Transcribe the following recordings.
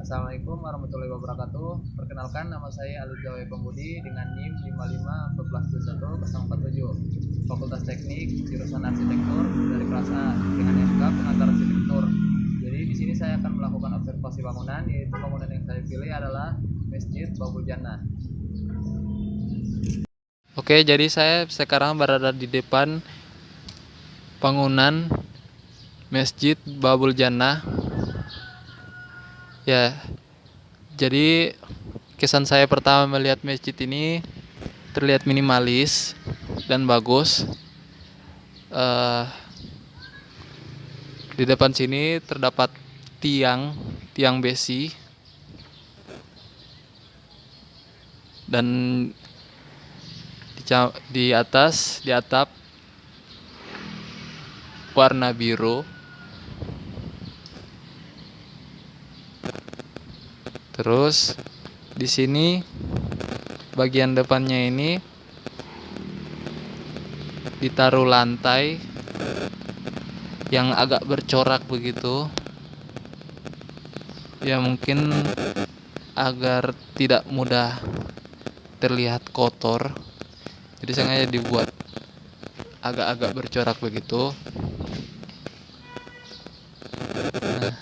Assalamualaikum warahmatullahi wabarakatuh. Perkenalkan, nama saya Ali Jawa Pembudi dengan NIM 551421 Fakultas Teknik jurusan Arsitektur dari kelas A dengan SK pengantar arsitektur. Jadi di sini saya akan melakukan observasi bangunan, yaitu bangunan yang saya pilih adalah Masjid Babul Jannah. Oke, jadi saya sekarang berada di depan bangunan Masjid Babul Jannah. Ya, jadi kesan saya pertama melihat masjid ini terlihat minimalis dan bagus. Eh, di depan sini terdapat tiang besi dan di atas di atap warna biru. Terus di sini bagian depannya ini ditaruh lantai yang agak bercorak begitu. Ya mungkin agar tidak mudah terlihat kotor. Jadi sengaja dibuat agak-agak bercorak begitu. Nah,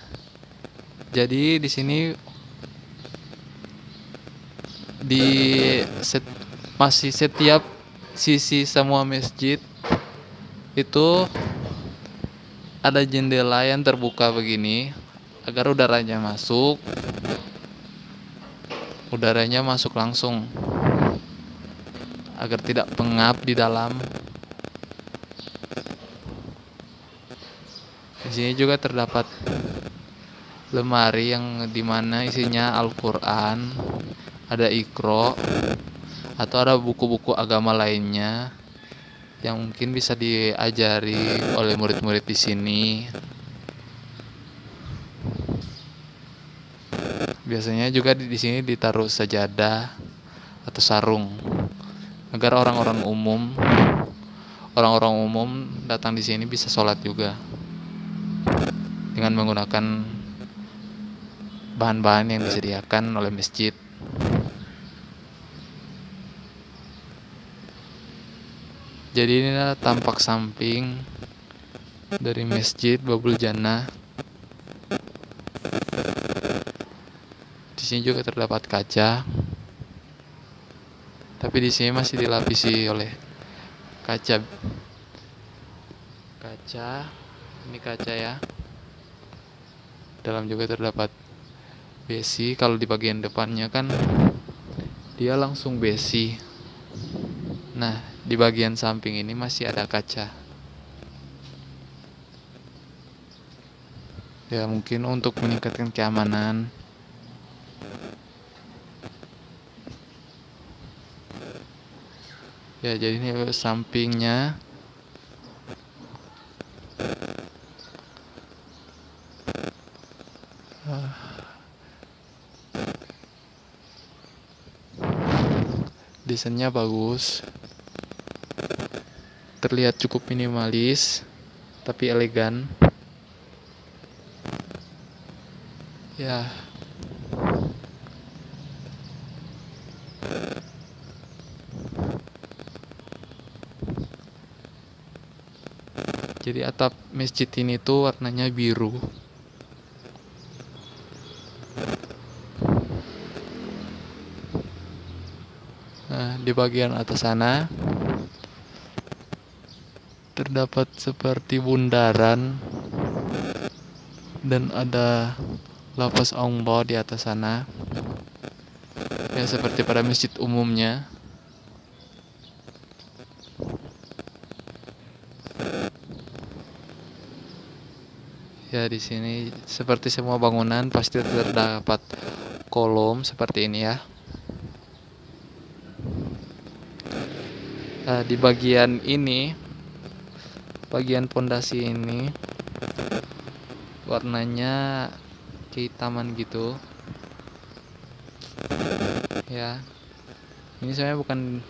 jadi di sini masih setiap sisi semua masjid itu ada jendela yang terbuka begini agar udaranya masuk langsung agar tidak pengap di dalam. Di sini juga terdapat lemari yang dimana isinya Al-Quran, ada Iqra, atau ada buku-buku agama lainnya yang mungkin bisa diajari oleh murid-murid di sini. Biasanya juga di sini ditaruh sajadah atau sarung agar orang-orang umum datang di sini bisa sholat juga dengan menggunakan bahan-bahan yang disediakan oleh masjid. Jadi ini adalah tampak samping dari Masjid Babul Jannah. Di sini juga terdapat kaca, tapi di sini masih dilapisi oleh kaca. Ini kaca ya. Dalam juga terdapat besi. Kalau di bagian depannya kan dia langsung besi. Nah, di bagian samping ini masih ada kaca. Ya, mungkin untuk meningkatkan keamanan. Ya, jadi ini sampingnya. Desainnya bagus. Terlihat cukup minimalis, tapi elegan. Ya. Jadi atap masjid ini tuh warnanya biru. Nah, di bagian atas sana terdapat seperti bundaran dan ada lafaz Allah di atas sana. Ya seperti pada masjid umumnya. Ya di sini seperti semua bangunan pasti terdapat kolom seperti ini ya. Di bagian ini, bagian pondasi ini warnanya kehitaman gitu. Ya. Ini sebenarnya bukan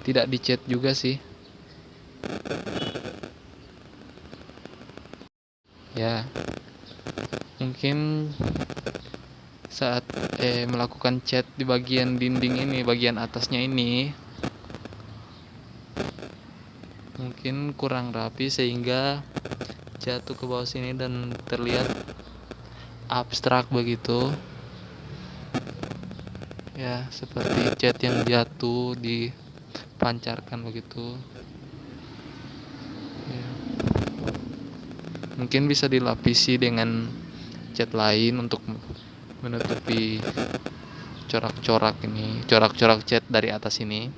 tidak dicat juga sih. Ya. Mungkin saat melakukan cat di bagian dinding ini, bagian atasnya ini mungkin kurang rapi sehingga jatuh ke bawah sini dan terlihat abstrak begitu ya, seperti cat yang jatuh dipancarkan begitu ya. Mungkin bisa dilapisi dengan cat lain untuk menutupi corak-corak cat dari atas ini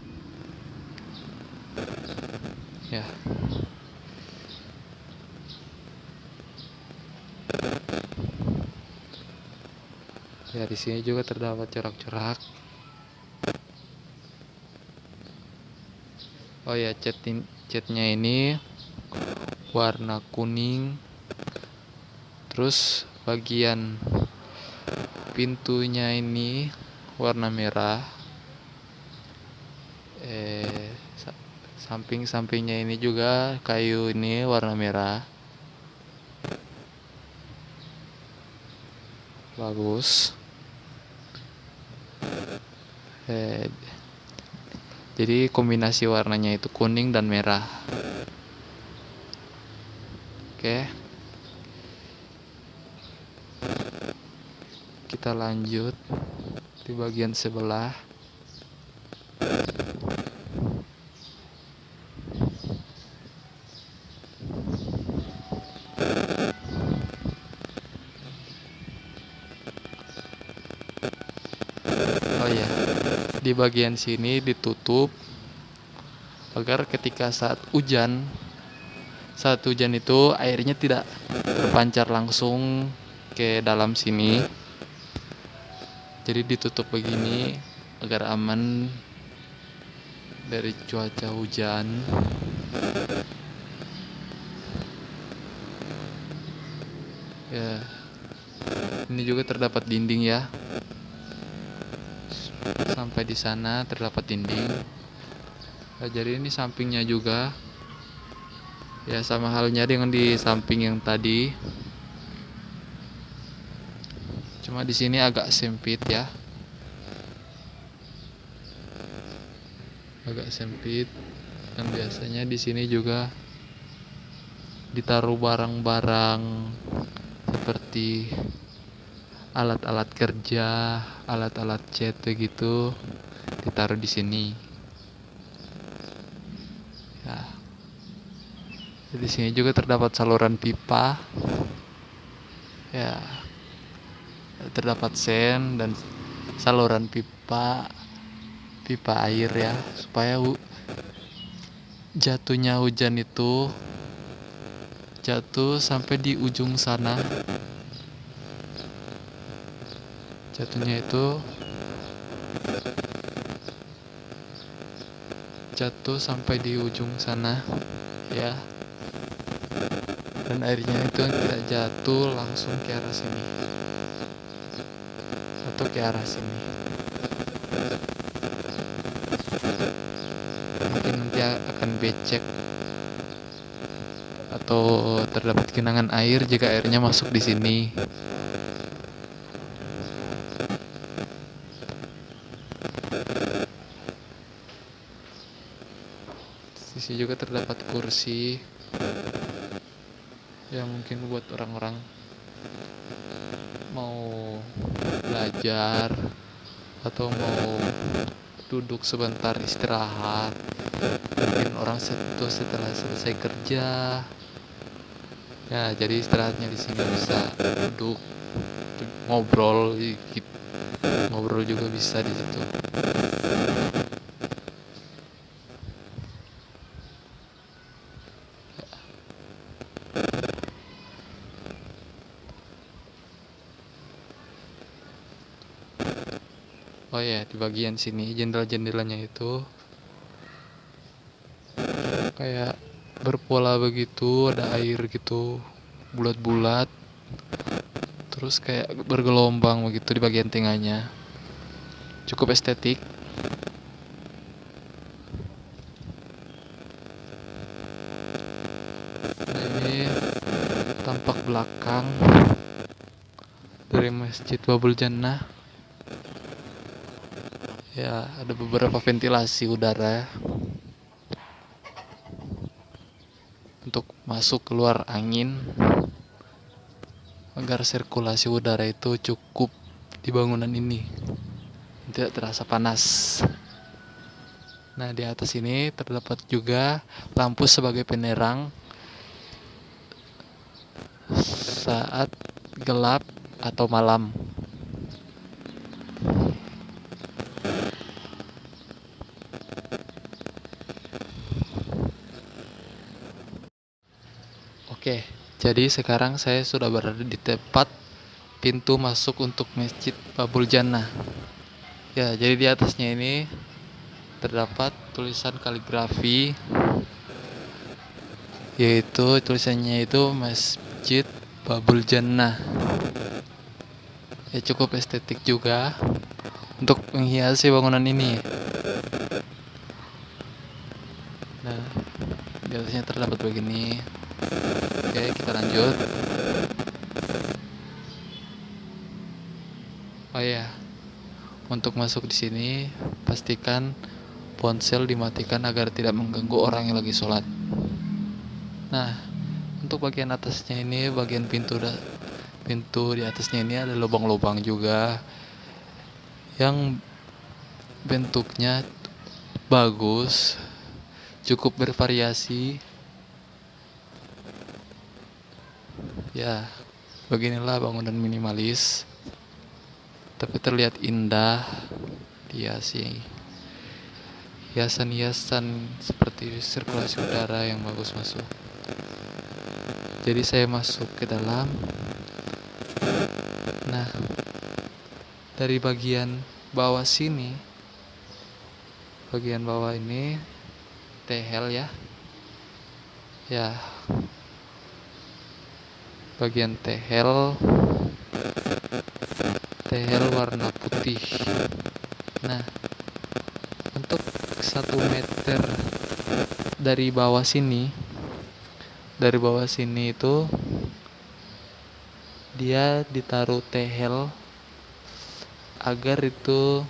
ya. Ya, di sini juga terdapat corak-corak. Oh ya, catnya ini warna kuning. Terus bagian pintunya ini warna merah. Samping-sampingnya ini juga kayu ini warna merah. Bagus. Jadi kombinasi warnanya itu kuning dan merah. Oke. Kita lanjut di bagian sebelah. Oh ya, di bagian sini ditutup agar ketika saat hujan itu airnya tidak terpancar langsung ke dalam sini. Jadi ditutup begini agar aman dari cuaca hujan. Ya, ini juga terdapat dinding ya. Sampai di sana terdapat dinding. Nah, jadi ini sampingnya juga. Ya, sama halnya dengan di samping yang tadi. Cuma di sini agak sempit ya. Agak sempit. Dan biasanya di sini juga ditaruh barang-barang seperti alat-alat kerja, alat-alat cat begitu, ditaruh di sini. Ya. Di sini juga terdapat saluran pipa. Ya. Terdapat sen dan saluran pipa air ya, supaya jatuhnya hujan itu jatuh sampai di ujung sana. Jatuhnya itu jatuh sampai di ujung sana ya, dan airnya itu tidak jatuh langsung ke arah sini atau ke arah sini. Mungkin nanti akan becek atau terdapat genangan air jika airnya masuk di sini. Di sini juga terdapat kursi yang mungkin buat orang-orang mau belajar atau mau duduk sebentar istirahat. Mungkin orang setelah selesai kerja ya, jadi istirahatnya di sini bisa duduk ngobrol juga bisa di situ. Oh ya, di bagian sini jendela-jendelanya itu kayak berpola begitu, ada air gitu, bulat-bulat, terus kayak bergelombang begitu di bagian tengahnya. Cukup estetik. Nah, ini tampak belakang dari Masjid Babul Jannah. Ya, ada beberapa ventilasi udara untuk masuk keluar angin agar sirkulasi udara itu cukup di bangunan ini, tidak terasa panas. Nah, di atas ini terdapat juga lampu sebagai penerang saat gelap atau malam. Oke, jadi sekarang saya sudah berada di tepat pintu masuk untuk Masjid Babul Jannah. Ya, jadi di atasnya ini terdapat tulisan kaligrafi, yaitu tulisannya itu Masjid Babul Jannah. Ya, cukup estetik juga untuk menghiasi bangunan ini. Nah, di atasnya terdapat begini. Oke, kita lanjut. Oh ya, untuk masuk di sini pastikan ponsel dimatikan agar tidak mengganggu orang yang lagi sholat. Nah, untuk bagian atasnya ini, bagian pintu di atasnya ini ada lubang-lubang juga yang bentuknya bagus, cukup bervariasi. Ya, beginilah bangunan minimalis, tapi terlihat indah. Dihiasi hiasan-hiasan seperti sirkulasi udara yang bagus masuk. Jadi saya masuk ke dalam. Nah, dari bagian bawah sini, bagian bawah ini tehel ya. Ya, bagian tehel warna putih. Nah, untuk 1 meter dari bawah sini itu dia ditaruh tehel agar itu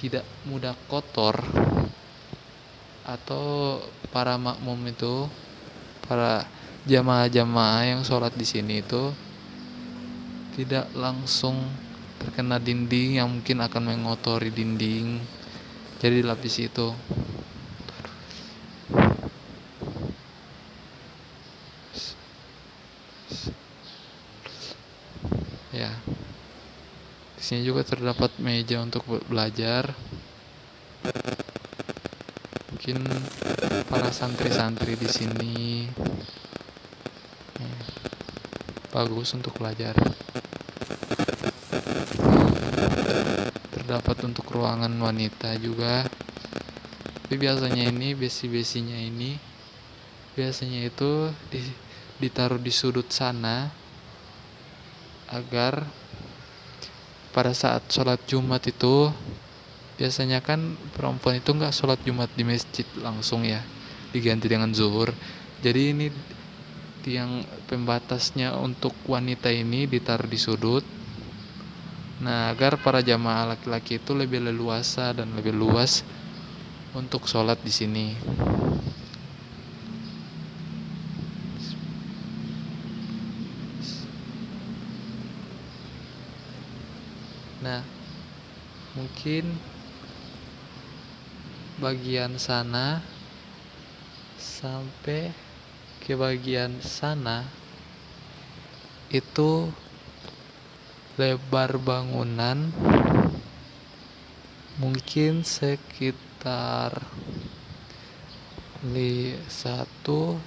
tidak mudah kotor, atau para makmum itu, para jamaah-jamaah yang sholat di sini itu tidak langsung terkena dinding yang mungkin akan mengotori dinding. Jadi dilapisi itu. Ya. Di sini juga terdapat meja untuk belajar. Mungkin para santri-santri di sini bagus untuk belajar. Terdapat untuk ruangan wanita juga. Tapi biasanya ini besi-besinya ini biasanya itu ditaruh di sudut sana agar pada saat sholat Jumat itu, biasanya kan perempuan itu nggak sholat Jumat di masjid langsung ya, diganti dengan zuhur. Jadi ini tiang pembatasnya untuk wanita ini ditaruh di sudut. Nah, agar para jamaah laki-laki itu lebih leluasa dan lebih luas untuk sholat di sini. Nah, mungkin bagian sana sampai ke bagian sana itu lebar bangunan mungkin sekitar 1, 2,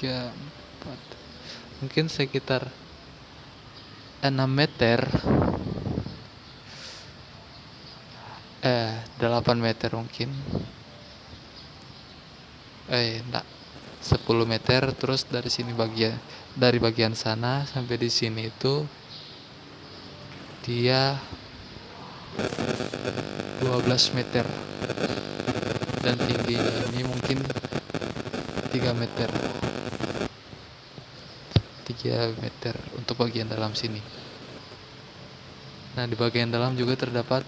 3, 4, mungkin sekitar 6 meter, 8 meter mungkin, enggak, 10 meter. Terus dari sini dari bagian sana sampai di sini itu dia 12 meter, dan tingginya ini mungkin 3 meter, diameter untuk bagian dalam sini. Nah, di bagian dalam juga terdapat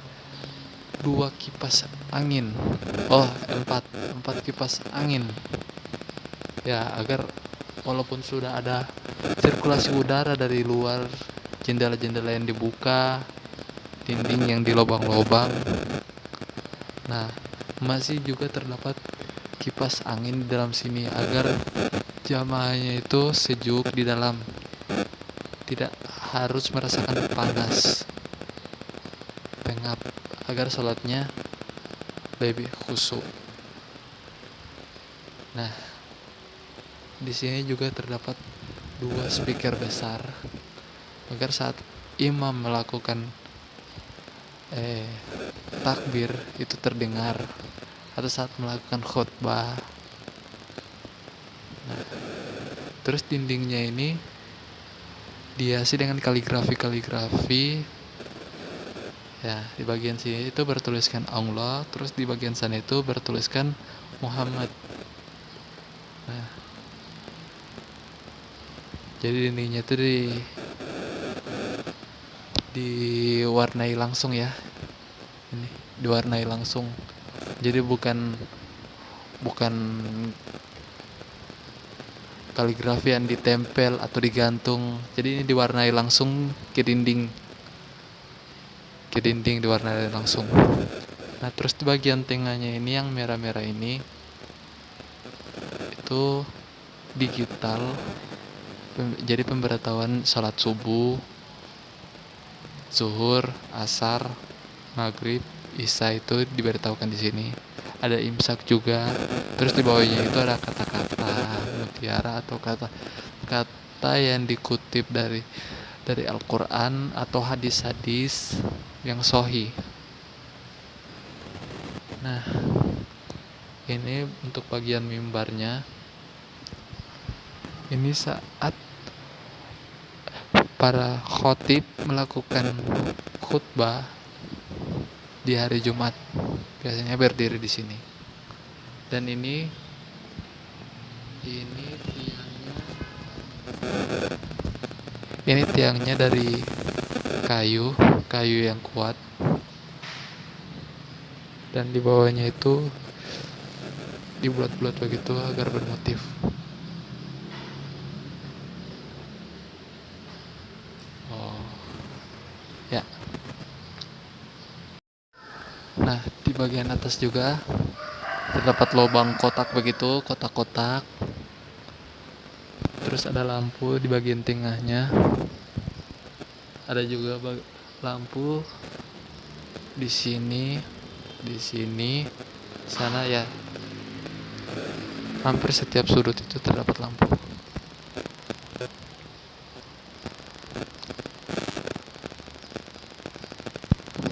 2 kipas angin. Empat kipas angin. Ya, agar walaupun sudah ada sirkulasi udara dari luar, jendela-jendela yang dibuka, dinding yang dilobang-lobang. Nah, masih juga terdapat kipas angin di dalam sini agar jamaahnya itu sejuk di dalam, tidak harus merasakan panas, pengap, agar sholatnya lebih khusyuk. Nah, di sini juga terdapat 2 speaker besar agar saat imam melakukan takbir itu terdengar, atau saat melakukan khutbah. Nah, terus dindingnya ini dihiasi dengan kaligrafi. Ya, di bagian sini itu bertuliskan Allah, terus di bagian sana itu bertuliskan Muhammad. Nah, jadi dindingnya itu diwarnai langsung ya. Ini diwarnai langsung. Jadi bukan kaligrafi yang ditempel atau digantung. Jadi ini diwarnai langsung ke dinding. Diwarnai langsung. Nah, terus di bagian tengahnya ini yang merah-merah ini itu digital. Jadi pemberitahuan salat subuh, zuhur, asar, maghrib, isya itu diberitahukan di sini. Ada imsak juga. Terus di bawahnya itu ada kata-kata mutiara atau kata-kata yang dikutip dari Al-Quran atau hadis-hadis yang sahih. Nah, ini untuk bagian mimbarnya. Ini saat para khotib melakukan khutbah di hari Jumat, biasanya berdiri di sini. Dan ini tiangnya dari kayu yang kuat, dan di bawahnya itu dibuat-buat begitu agar bermotif. Ya. Nah, di bagian atas juga terdapat lubang kotak begitu, kotak-kotak. Terus ada lampu di bagian tengahnya. Ada juga lampu di sini, sana ya. Hampir setiap sudut itu terdapat lampu.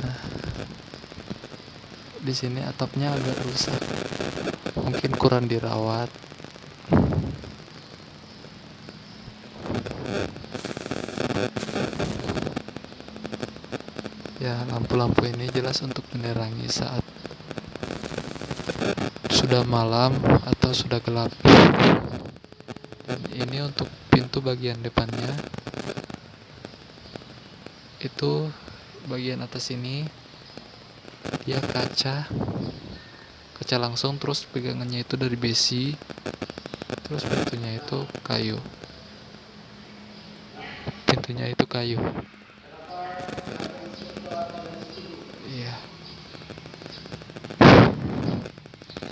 Nah, di sini atapnya agak rusak, mungkin kurang dirawat. Ya, lampu-lampu ini jelas untuk menerangi saat sudah malam atau sudah gelap. Dan ini untuk pintu bagian depannya. Itu bagian atas ini dia kaca langsung, terus pegangannya itu dari besi, terus pintunya itu kayu. Iya.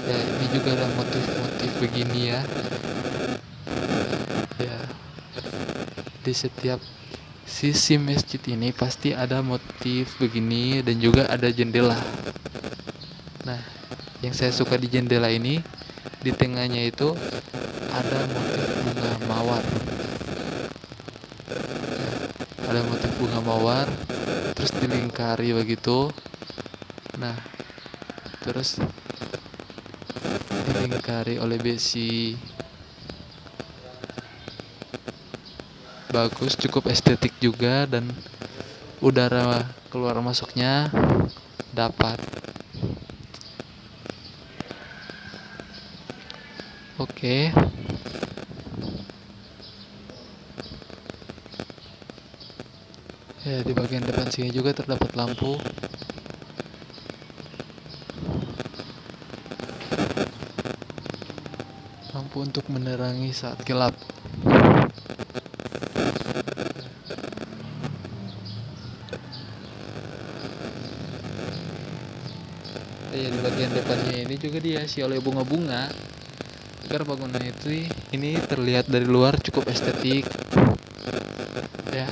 Ya, ini juga ada motif-motif begini ya. Ya, di setiap sisi masjid ini pasti ada motif begini, dan juga ada jendela. Nah, yang saya suka di jendela ini, di tengahnya itu ada motif bunga mawar. Ada motif bunga mawar, terus dilingkari begitu. Nah, terus dilingkari oleh besi. Bagus, cukup estetik juga, dan udara keluar masuknya dapat. Oke. Ya, di bagian depan sini juga terdapat lampu. Lampu untuk menerangi saat gelap. Ya, di bagian depannya ini juga dihiasi oleh bunga-bunga agar bangunan itu ini terlihat dari luar cukup estetik. Ya,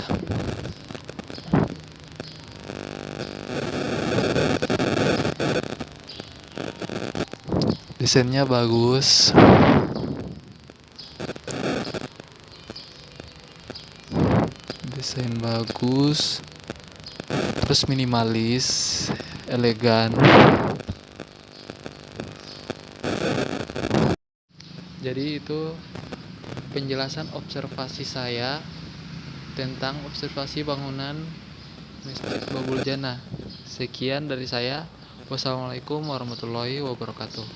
desainnya bagus. Desain bagus, terus minimalis, elegan. Jadi itu penjelasan observasi saya tentang observasi bangunan Masjid Babul Jannah. Sekian dari saya. Wassalamualaikum warahmatullahi wabarakatuh.